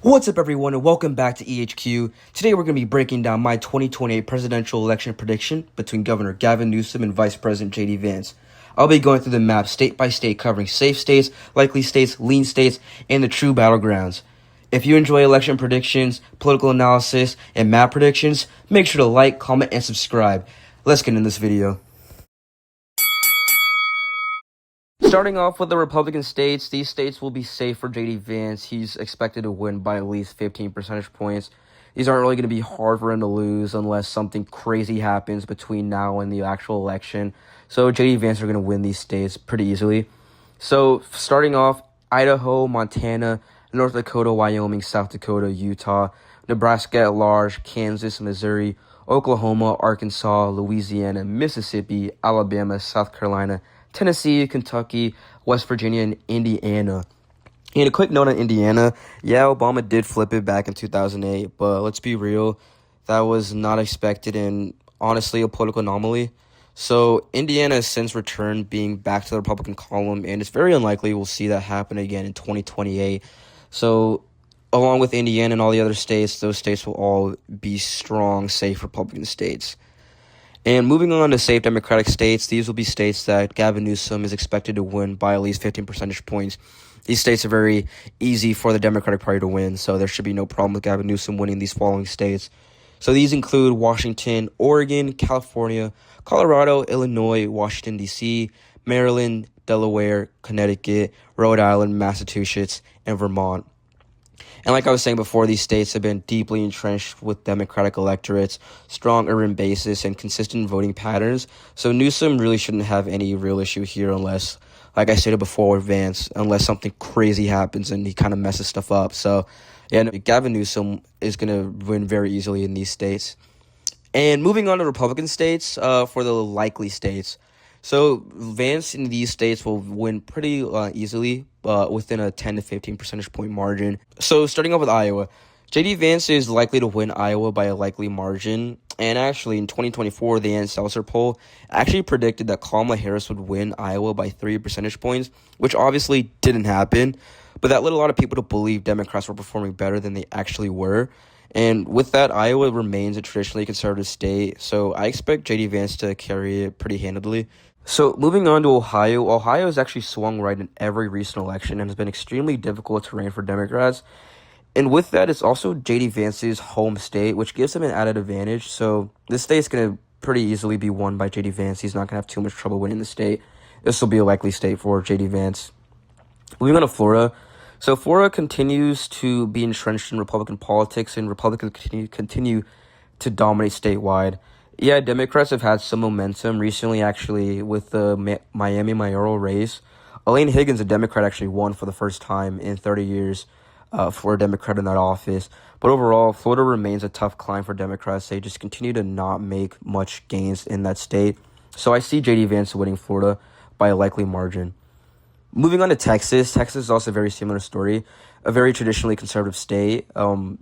What's up, everyone, and welcome back to EHQ. Today we're going to be breaking down my 2028 presidential election prediction between Governor Gavin Newsom and Vice President J.D. Vance. I'll be going through the map state by state, covering safe states, likely states, lean states, and the true battlegrounds. If you enjoy election predictions, political analysis, and map predictions, make sure to like, comment, and subscribe. Let's get into this video. Starting off with the Republican states, these states will be safe for J.D. Vance. He's expected to win by at least 15 percentage points. These aren't really going to be hard for him to lose unless something crazy happens between now and the actual election. So J.D. Vance are going to win these states pretty easily. So starting off, Idaho, Montana, North Dakota, Wyoming, South Dakota, Utah, Nebraska at large, Kansas, Missouri, Oklahoma, Arkansas, Louisiana, Mississippi, Alabama, South Carolina, Tennessee, Kentucky, West Virginia, and Indiana. And a quick note on Indiana, yeah, Obama did flip it back in 2008, but let's be real, that was not expected and honestly a political anomaly. So Indiana has since returned being back to the Republican column, and it's very unlikely we'll see that happen again in 2028. So along with Indiana and all the other states, those states will all be strong, safe Republican states. And moving on to safe Democratic states, these will be states that Gavin Newsom is expected to win by at least 15 percentage points. These states are very easy for the Democratic Party to win, so there should be no problem with Gavin Newsom winning these following states. So these include Washington, Oregon, California, Colorado, Illinois, Washington, D.C., Maryland, Delaware, Connecticut, Rhode Island, Massachusetts, and Vermont. And like I was saying before, these states have been deeply entrenched with Democratic electorates, strong urban bases, and consistent voting patterns. So Newsom really shouldn't have any real issue here unless, like I stated before with Vance, unless something crazy happens and he kind of messes stuff up. So, yeah, Gavin Newsom is going to win very easily in these states. And moving on to Republican states, for the likely states. So Vance in these states will win pretty easily, within a 10 to 15 percentage point margin. So starting off with Iowa, J.D. Vance is likely to win Iowa by a likely margin. And actually, in 2024, the Ann Seltzer poll actually predicted that Kamala Harris would win Iowa by 3 percentage points, which obviously didn't happen. But that led a lot of people to believe Democrats were performing better than they actually were. And with that, Iowa remains a traditionally conservative state, so I expect J.D. Vance to carry it pretty handedly. So moving on to Ohio, Ohio has actually swung right in every recent election and has been extremely difficult terrain for Democrats. And with that, it's also J.D. Vance's home state, which gives him an added advantage. So this state's going to pretty easily be won by J.D. Vance. He's not going to have too much trouble winning the state. This will be a likely state for J.D. Vance. Moving on to Florida. So Florida continues to be entrenched in Republican politics, and Republicans continue to dominate statewide. Yeah, Democrats have had some momentum recently, actually, with the Miami mayoral race. Elaine Higgins, a Democrat, actually won for the first time in 30 years for a Democrat in that office. But overall, Florida remains a tough climb for Democrats. They just continue to not make much gains in that state. So I see J.D. Vance winning Florida by a likely margin. Moving on to Texas, Texas is also a very similar story, a very traditionally conservative state.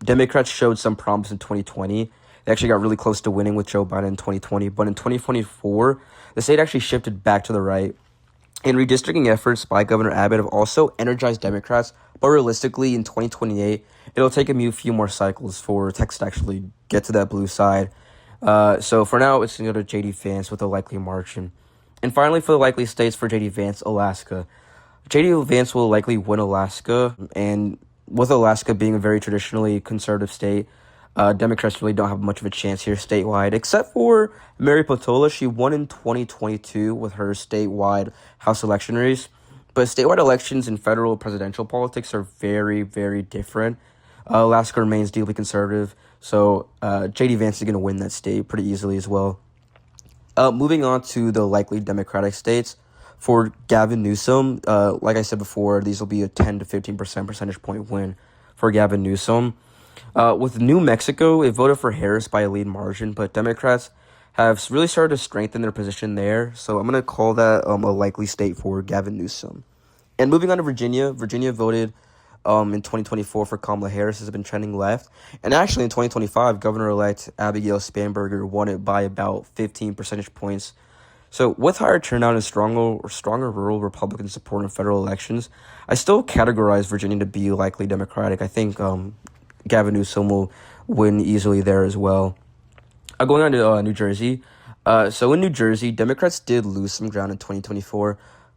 Democrats showed some promise in 2020. They actually got really close to winning with Joe Biden in 2020, but in 2024, the state actually shifted back to the right. And redistricting efforts by Governor Abbott have also energized Democrats, but realistically, in 2028, it'll take a few more cycles for Texas to actually get to that blue side. So for now, it's going to go to J.D. Vance with a likely margin. And finally, for the likely states for J.D. Vance, Alaska. J.D. Vance will likely win Alaska, and with Alaska being a very traditionally conservative state, Democrats really don't have much of a chance here statewide, except for Mary Peltola. She won in 2022 with her statewide House election race. But statewide elections and federal presidential politics are very, very different. Alaska remains deeply conservative, so J.D. Vance is going to win that state pretty easily as well. Moving on to the likely Democratic states. For Gavin Newsom, like I said before, these will be a 10 to 15% percentage point win for Gavin Newsom. With New Mexico, it voted for Harris by a lead margin, but Democrats have really started to strengthen their position there. So I'm going to call that a likely state for Gavin Newsom. And moving on to Virginia, Virginia voted in 2024 for Kamala Harris, has been trending left. And actually in 2025, Governor-elect Abigail Spanberger won it by about 15 percentage points. So with higher turnout and stronger rural Republican support in federal elections, I still categorize Virginia to be likely Democratic. I think Gavin Newsom will win easily there as well. Going on to New Jersey. So in New Jersey, Democrats did lose some ground in 2024,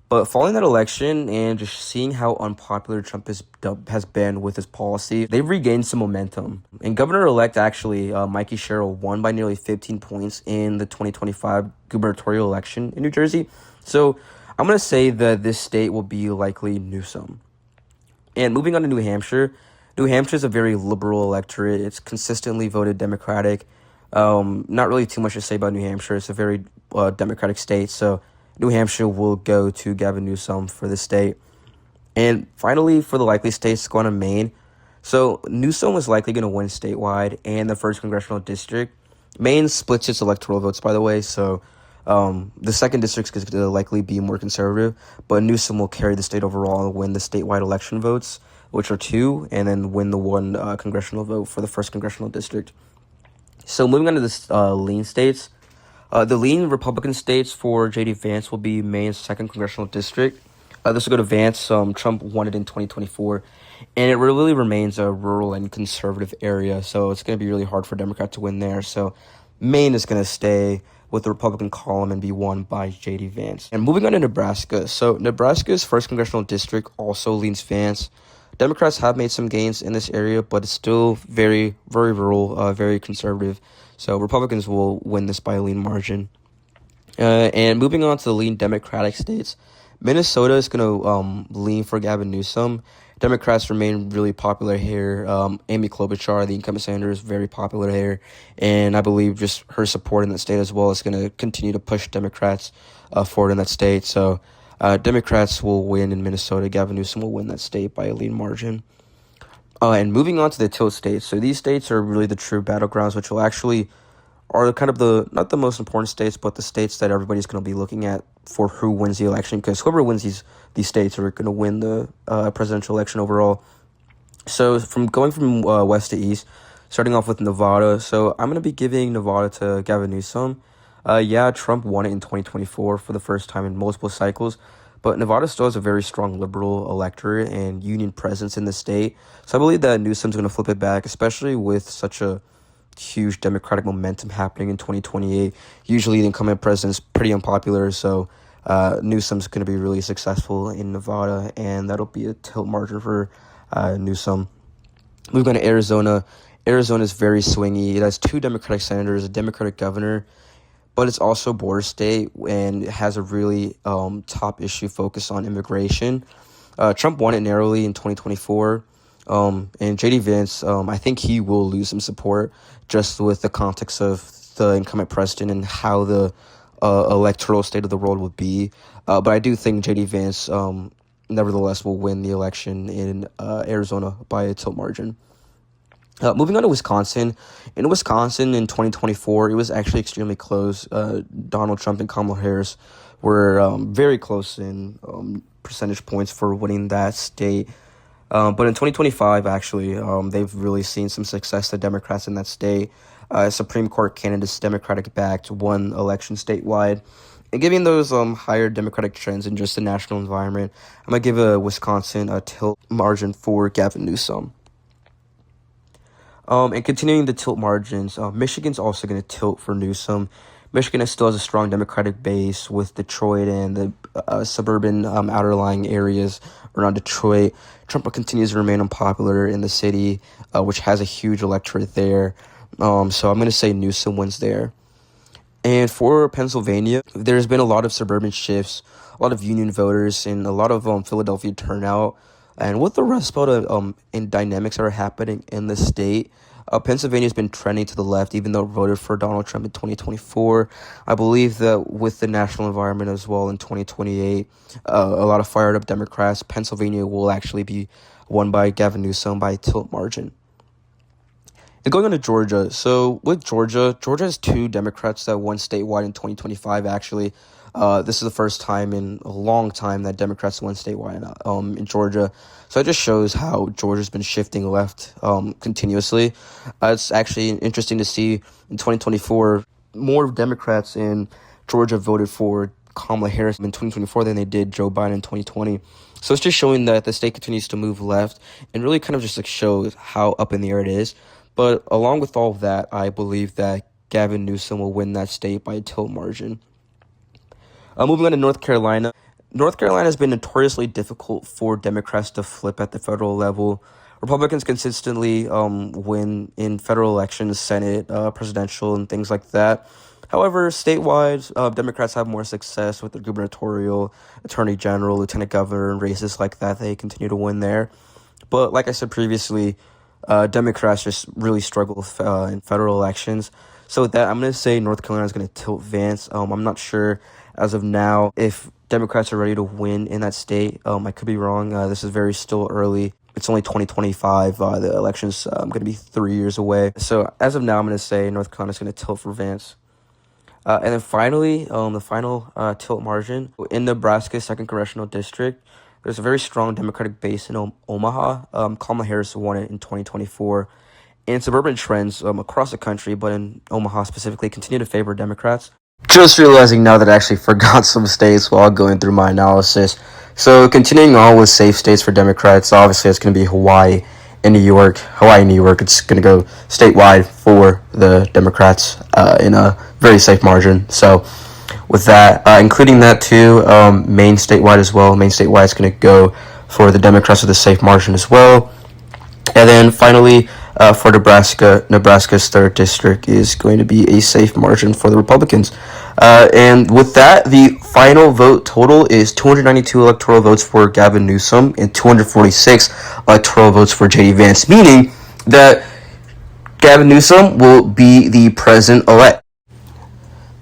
but following that election and just seeing how unpopular Trump has been with his policy, they've regained some momentum. And Governor-elect, actually, Mikey Sherrill, won by nearly 15 points in the 2025 gubernatorial election in New Jersey. So I'm going to say that this state will be likely Newsom. And moving on to New Hampshire, New Hampshire is a very liberal electorate. It's consistently voted Democratic. Not really too much to say about New Hampshire. It's a very Democratic state, so New Hampshire will go to Gavin Newsom for the state. And finally, for the likely states, going to Maine. So Newsom is likely going to win statewide and the first congressional district. Maine splits its electoral votes, by the way, so the second district is going to likely be more conservative, but Newsom will carry the state overall and win the statewide election votes, which are 2, and then win the 1 congressional vote for the first congressional district. So moving on to the lean states. The lean Republican states for J.D. Vance will be Maine's 2nd congressional district. This will go to Vance. Trump won it in 2024, and it really remains a rural and conservative area, so it's going to be really hard for Democrats to win there. So Maine is going to stay with the Republican column and be won by J.D. Vance. And moving on to Nebraska. So Nebraska's 1st congressional district also leans Vance. Democrats have made some gains in this area, but it's still very, very rural, very conservative. So Republicans will win this by a lean margin. And moving on to the lean Democratic states, Minnesota is going to lean for Gavin Newsom. Democrats remain really popular here. Amy Klobuchar, the incumbent senator, is very popular here. And I believe just her support in that state as well is going to continue to push Democrats forward in that state. So Democrats will win in Minnesota. Gavin Newsom will win that state by a lean margin. And moving on to the tilt states. So these states are really the true battlegrounds, which will actually are kind of not the most important states, but the states that everybody's going to be looking at for who wins the election, because whoever wins these states are going to win the presidential election overall. So going from west to east, starting off with Nevada. So I'm going to be giving Nevada to Gavin Newsom. Trump won it in 2024 for the first time in multiple cycles, but Nevada still has a very strong liberal electorate and union presence in the state. So I believe that Newsom's going to flip it back, especially with such a huge Democratic momentum happening in 2028. Usually the incumbent president's pretty unpopular, so Newsom's going to be really successful in Nevada, and that'll be a tilt margin for Newsom. Moving on to Arizona. Arizona is very swingy. It has 2 Democratic senators, a Democratic governor, but it's also a border state and it has a really top issue focus on immigration. Trump won it narrowly in 2024. And J.D. Vance, I think he will lose some support just with the context of the incumbent president and how the electoral state of the world would be. But I do think J.D. Vance, nevertheless, will win the election in Arizona by a tilt margin. Moving on to Wisconsin. In Wisconsin in 2024, it was actually extremely close. Donald Trump and Kamala Harris were very close in percentage points for winning that state. But in 2025, actually, they've really seen some success, the Democrats in that state. Supreme Court candidates, Democratic-backed, won election statewide. And given those higher Democratic trends in just the national environment, I'm going to give Wisconsin a tilt margin for Gavin Newsom. And continuing the tilt margins, Michigan's also going to tilt for Newsom. Michigan still has a strong Democratic base with Detroit and the suburban outer lying areas around Detroit. Trump continues to remain unpopular in the city, which has a huge electorate there. So I'm going to say Newsom wins there. And for Pennsylvania, there's been a lot of suburban shifts, a lot of union voters, and a lot of Philadelphia turnout. And with the Rust Belt and dynamics that are happening in the state, Pennsylvania's been trending to the left, even though it voted for Donald Trump in 2024. I believe that with the national environment as well in 2028, a lot of fired up Democrats, Pennsylvania will actually be won by Gavin Newsom by a tilt margin. And going on to Georgia. So with Georgia has 2 Democrats that won statewide in 2025, actually. This is the first time in a long time that Democrats won statewide in Georgia. So it just shows how Georgia's been shifting left continuously. It's actually interesting to see in 2024 more Democrats in Georgia voted for Kamala Harris in 2024 than they did Joe Biden in 2020. So it's just showing that the state continues to move left and really kind of just like shows how up in the air it is. But along with all of that, I believe that Gavin Newsom will win that state by a tilt margin. Moving on to North Carolina. North Carolina has been notoriously difficult for Democrats to flip at the federal level. Republicans consistently win in federal elections, Senate, presidential, and things like that. However, statewide, Democrats have more success with the gubernatorial, attorney general, lieutenant governor, and races like that. They continue to win there. But like I said previously, Democrats just really struggle in federal elections. So with that, I'm going to say North Carolina is going to tilt Vance. I'm not sure as of now if Democrats are ready to win in that state. I could be wrong. This is very still early. It's only 2025. The election's going to be 3 years away. So as of now, I'm going to say North Carolina is going to tilt for Vance. And then finally, the final tilt margin in Nebraska's 2nd Congressional District. There's a very strong Democratic base in Omaha. Kamala Harris won it in 2024. And suburban trends across the country, but in Omaha specifically, continue to favor Democrats. Just realizing now that I actually forgot some states while going through my analysis. So continuing on with safe states for Democrats, obviously it's going to be Hawaii and New York. Hawaii and New York, it's going to go statewide for the Democrats in a very safe margin. So with that, including that too, Maine statewide as well. Maine statewide is going to go for the Democrats with a safe margin as well. And then finally, for Nebraska, Nebraska's 3rd district is going to be a safe margin for the Republicans. And with that, the final vote total is 292 electoral votes for Gavin Newsom and 246 electoral votes for J.D. Vance, meaning that Gavin Newsom will be the president-elect.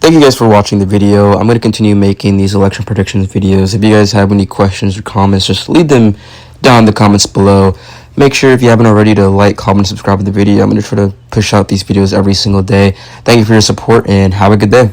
Thank you guys for watching the video. I'm going to continue making these election predictions videos. If you guys have any questions or comments, just leave them down in the comments below. Make sure if you haven't already to like, comment, subscribe to the video. I'm going to try to push out these videos every single day. Thank you for your support and have a good day.